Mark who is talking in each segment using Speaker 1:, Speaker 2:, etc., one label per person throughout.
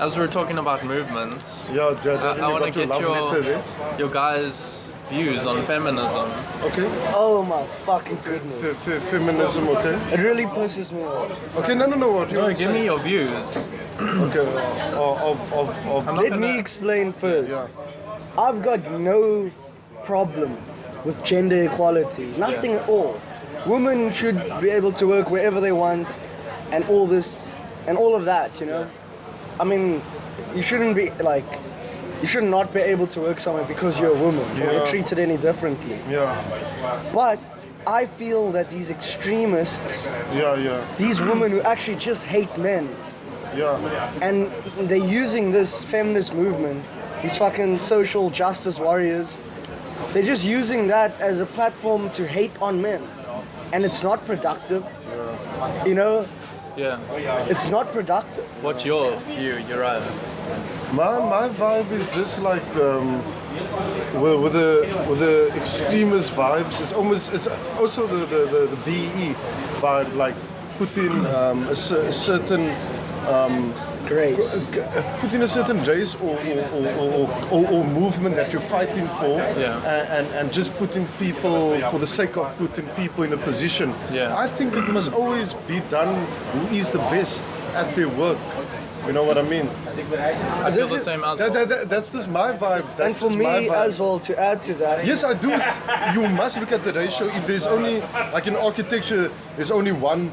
Speaker 1: as we were talking about movements,
Speaker 2: Yeah,
Speaker 1: I want to get your guys' views on feminism.
Speaker 2: Okay.
Speaker 3: Oh my fucking goodness.
Speaker 2: Feminism, okay.
Speaker 3: It really pisses me off.
Speaker 2: Okay, no, what you want to
Speaker 1: Give
Speaker 2: say?
Speaker 1: me your views.
Speaker 2: Okay,
Speaker 3: Let me explain first.
Speaker 2: Yeah.
Speaker 3: I've got no problem with gender equality. Nothing at all. Women should be able to work wherever they want and all this and all of that, you know? I mean, you shouldn't be like, you should not be able to work somewhere because you're a woman or you're treated any differently.
Speaker 2: Yeah.
Speaker 3: But I feel that these extremists,
Speaker 2: Yeah.
Speaker 3: these women who actually just hate men,
Speaker 2: Yeah.
Speaker 3: and they're using this feminist movement, these fucking social justice warriors, they're just using that as a platform to hate on men. And it's not productive. You know?
Speaker 1: Yeah.
Speaker 3: It's not productive.
Speaker 1: What's your view, Uriah?
Speaker 2: My vibe is just like with the extremist vibes. It's also the BE vibe, like put in a certain
Speaker 3: Grace.
Speaker 2: put in a certain race or movement that you're fighting for, and just putting people for the sake of putting people in a position.
Speaker 1: Yeah.
Speaker 2: I think it must always be done who is the best at their work. You know what I mean?
Speaker 1: I feel the same as well.
Speaker 2: That's just my vibe. That's
Speaker 3: And for
Speaker 2: just my
Speaker 3: me
Speaker 2: vibe.
Speaker 3: as well, to add to that,
Speaker 2: Yes, I do. You must look at the ratio. If there's only, like in architecture, there's only one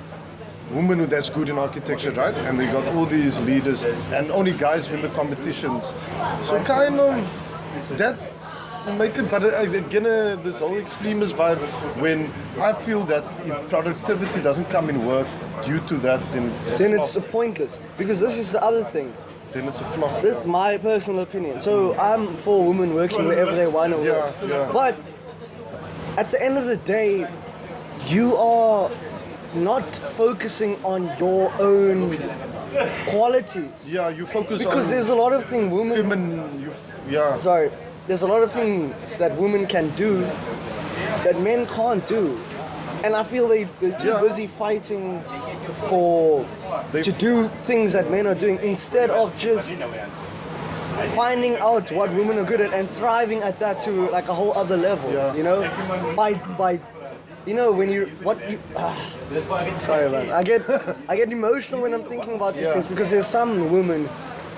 Speaker 2: woman that's good in architecture, right? And they got all these leaders, and only guys win the competitions. So kind of that make it. But again, this whole extremist vibe. When I feel that if productivity doesn't come in work due to that, then
Speaker 3: it's pointless. Because this is the other thing.
Speaker 2: then it's a flop.
Speaker 3: This is my personal opinion. So I'm for women working wherever they want to work.
Speaker 2: Yeah.
Speaker 3: But at the end of the day, you are not focusing on your own qualities.
Speaker 2: Yeah, you focus on
Speaker 3: Because there's a lot of things
Speaker 2: women.
Speaker 3: there's a lot of things that women can do that men can't do. And I feel they're too busy fighting to do things that men are doing instead of just finding out what women are good at and thriving at that to like a whole other level. You know, by you know when sorry man, I get emotional when I'm thinking about these things because there's some women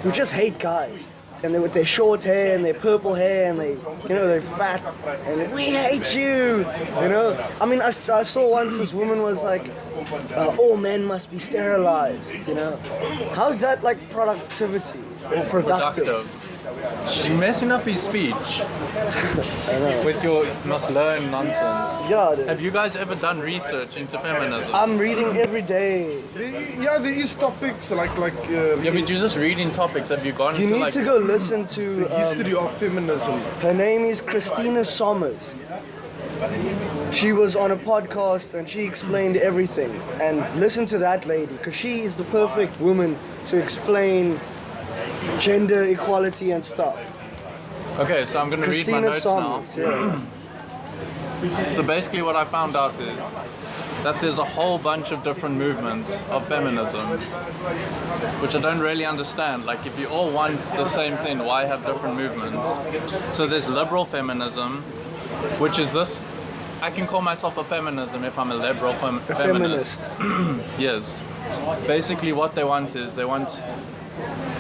Speaker 3: who just hate guys. And they with their short hair and their purple hair and they're fat and we hate you, you know. I mean, I saw once this woman was like, all men must be sterilized, you know. How's that like productivity or productive?
Speaker 1: You're messing up his speech with your must learn nonsense.
Speaker 3: Yeah, dude.
Speaker 1: Have you guys ever done research into feminism?
Speaker 3: I'm reading every day.
Speaker 2: There is topics like
Speaker 1: but you're just reading topics. Have you gone
Speaker 3: You
Speaker 1: into
Speaker 3: need to go listen to
Speaker 2: the history of feminism.
Speaker 3: her name is Christina Sommers. She was on a podcast and she explained everything. And listen to that lady, because she is the perfect woman to explain gender equality and stuff.
Speaker 1: Okay, so I'm going to read my notes
Speaker 3: Sommers,
Speaker 1: now. So basically what I found out is that there's a whole bunch of different movements of feminism, which I don't really understand. Like, if you all want the same thing, why have different movements? So there's liberal feminism, which is this. I can call myself a feminism if I'm a liberal feminist. Yes. Basically what they want is they want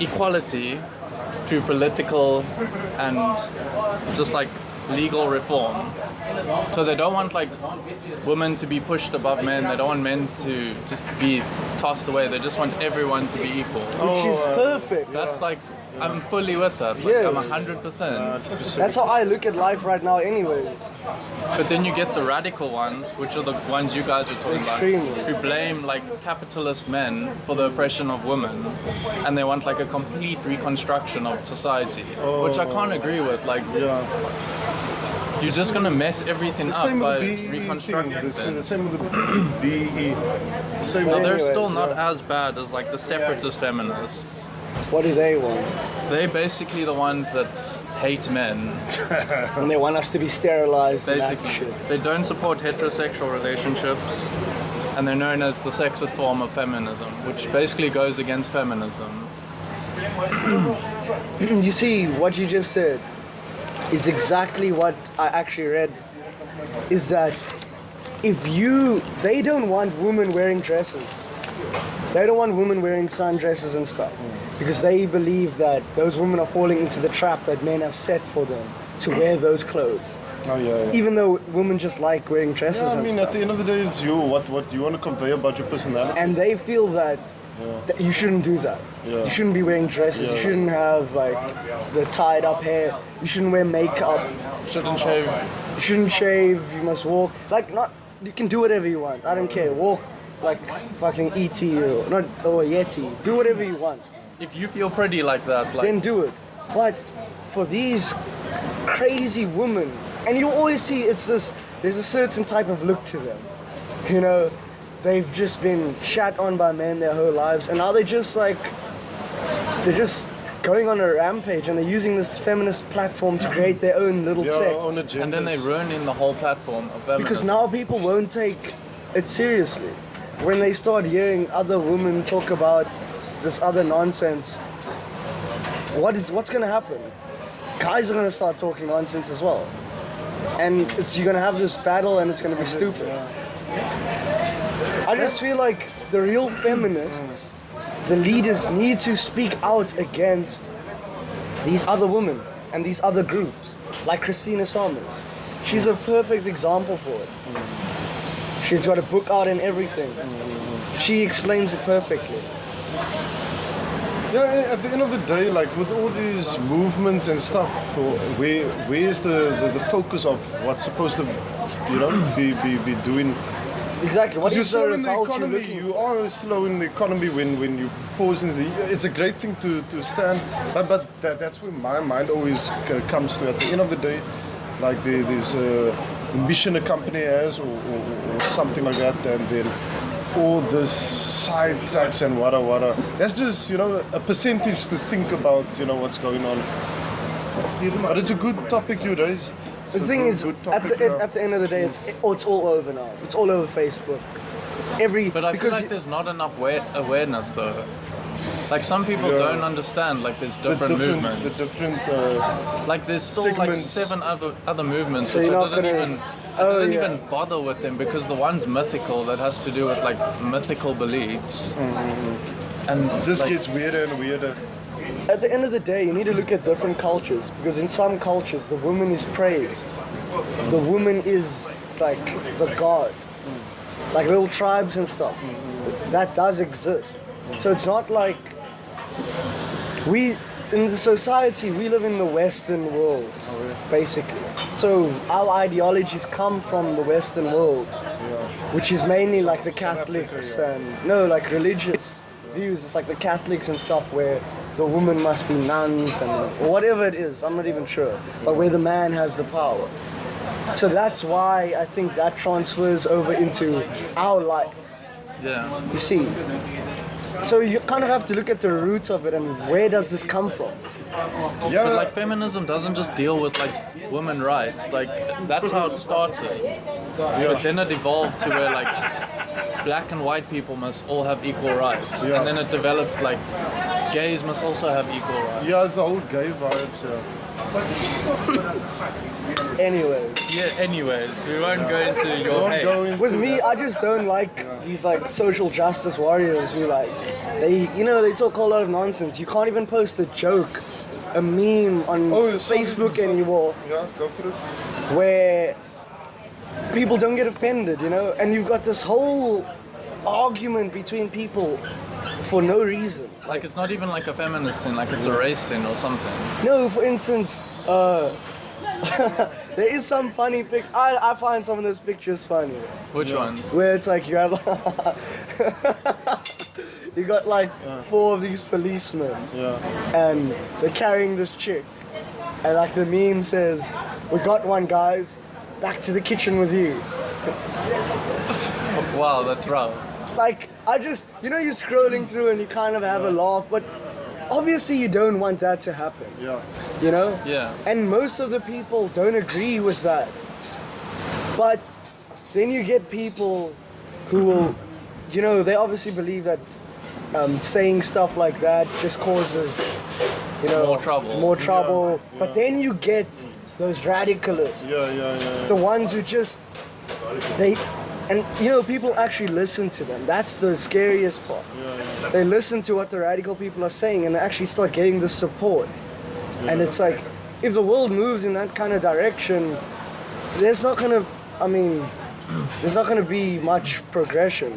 Speaker 1: equality through political and just like legal reform. So they don't want like women to be pushed above men. They don't want men to just be tossed away. They just want everyone to be equal.
Speaker 3: Which is perfect.
Speaker 1: That's like, I'm fully with that. Like,
Speaker 3: Yes.
Speaker 1: I'm 100%.
Speaker 3: That's how I look at life right now anyways.
Speaker 1: But then you get the radical ones, which are the ones you guys are talking
Speaker 3: Extremists.
Speaker 1: about, who blame like capitalist men for the oppression of women, and they want like a complete reconstruction of society, which I can't agree with. Like, you're just gonna mess everything up by reconstructing things.
Speaker 2: The same with the BE.
Speaker 1: Well, they're still not as bad as like the separatist feminists.
Speaker 3: What do they want?
Speaker 1: They're basically the ones that hate men.
Speaker 3: And they want us to be sterilized and that
Speaker 1: Basically,
Speaker 3: shit.
Speaker 1: they don't support heterosexual relationships, and they're known as the sexist form of feminism, which basically goes against feminism.
Speaker 3: You see, what you just said is exactly what I actually read. Is that they don't want women wearing dresses. They don't want women wearing sundresses and stuff. Because they believe that those women are falling into the trap that men have set for them to wear those clothes.
Speaker 2: Oh yeah.
Speaker 3: Even though women just like wearing dresses
Speaker 2: Yeah, I
Speaker 3: and
Speaker 2: mean,
Speaker 3: stuff.
Speaker 2: at the end of the day, it's you. What you want to convey about your personality.
Speaker 3: And they feel that, that you shouldn't do that.
Speaker 2: Yeah.
Speaker 3: You shouldn't be wearing dresses.
Speaker 2: Yeah.
Speaker 3: You shouldn't have like the tied up hair. You shouldn't wear makeup.
Speaker 1: Shouldn't shave.
Speaker 3: You shouldn't shave. You must walk like not. You can do whatever you want. I don't care. Walk like fucking ET or Yeti. Do whatever you want.
Speaker 1: If you feel pretty like that, like
Speaker 3: Then do it. But for these crazy women, and you always see there's a certain type of look to them. You know, they've just been shat on by men their whole lives, and now they're just going on a rampage, and they're using this feminist platform to create their own little
Speaker 2: own
Speaker 3: sect.
Speaker 2: agendas.
Speaker 1: and then they ruin in the whole platform of feminism.
Speaker 3: Because now people won't take it seriously. When they start hearing other women talk about this other nonsense, what's gonna happen? Guys are gonna start talking nonsense as well. And you're gonna have this battle and it's gonna be stupid. I just feel like the real feminists, the leaders, need to speak out against these other women and these other groups, like Christina Sommers. She's a perfect example for it. She's got a book out and everything. She explains it perfectly.
Speaker 2: Yeah, at the end of the day, like with all these movements and stuff, where's the focus of what's supposed to, be doing?
Speaker 3: Exactly. What
Speaker 2: You're
Speaker 3: is the
Speaker 2: slow in the
Speaker 3: result you're
Speaker 2: economy.
Speaker 3: looking
Speaker 2: You are slow in the economy when you pause in the. It's a great thing to stand, but that's where my mind always comes to. At the end of the day, like there's a mission a company has or something like that, and then all this side tracks and wada. That's just a percentage to think about what's going on. But it's a good topic you raised.
Speaker 3: The thing is, at the end of the day, it's all over now. It's all over Facebook.
Speaker 1: But I feel like there's not enough awareness though. Like some people don't understand. Like there's different movements.
Speaker 2: The different.
Speaker 1: Like there's still
Speaker 2: segments.
Speaker 1: like 7 other movements.
Speaker 3: So
Speaker 1: which
Speaker 3: you're
Speaker 1: I
Speaker 3: not
Speaker 1: didn't
Speaker 3: gonna-
Speaker 1: even bother with them because the one's mythical that has to do with like mythical beliefs. And
Speaker 2: This
Speaker 1: like,
Speaker 2: gets weirder and weirder.
Speaker 3: At the end of the day, you need to look at different cultures, because in some cultures the woman is praised. The woman is like the god. Like little tribes and stuff. That does exist. So it's not like in the society we live in the Western world, basically. So our ideologies come from the Western world, which is mainly like the Catholics and like religious views. It's like the Catholics and stuff where the woman must be nuns and or whatever it is. I'm not even sure, but where the man has the power. So that's why I think that transfers over into our life.
Speaker 1: yeah.
Speaker 3: You see. So you kind of have to look at the root of it and where does this come from?
Speaker 2: Yeah,
Speaker 1: But like feminism doesn't just deal with like women rights. Like that's how it started. But then it evolved to where like black and white people must all have equal rights.
Speaker 2: Yeah.
Speaker 1: And then it developed like gays must also have equal rights.
Speaker 2: yeah, it's the whole gay vibes.
Speaker 3: Anyway,
Speaker 1: Anyways, we won't go into your
Speaker 2: Don't
Speaker 1: hate.
Speaker 2: go into
Speaker 3: with me,
Speaker 2: that.
Speaker 3: I just don't like these like social justice warriors who like they talk a lot of nonsense. You can't even post a joke, a meme on Facebook anymore
Speaker 2: Yeah, go for it.
Speaker 3: where people don't get offended, and you've got this whole argument between people for no reason.
Speaker 1: Like it's not even like a feminist thing, like it's a race thing or something.
Speaker 3: No, for instance, there is some funny I find some of those pictures funny.
Speaker 1: Which ones?
Speaker 3: Where it's like you have you got like 4 of these policemen and they're carrying this chick and like the meme says, "We got one, guys, back to the kitchen with you."
Speaker 1: Wow, that's rough.
Speaker 3: Like I just you're scrolling through and you kind of have a laugh, but obviously you don't want that to happen.
Speaker 2: Yeah.
Speaker 1: Yeah.
Speaker 3: And most of the people don't agree with that. But then you get people who will, they obviously believe that saying stuff like that just causes, you know,
Speaker 1: More trouble.
Speaker 2: Yeah.
Speaker 3: But then you get those radicalists,
Speaker 2: Yeah.
Speaker 3: the ones who just and you know, people actually listen to them. That's the scariest part. They listen to what the radical people are saying and actually start getting the support. And it's like, if the world moves in that kind of direction, there's not gonna be much progression.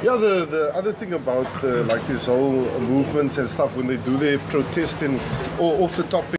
Speaker 2: Yeah, the other thing about like this whole movements and stuff, when they do their protesting or off the topic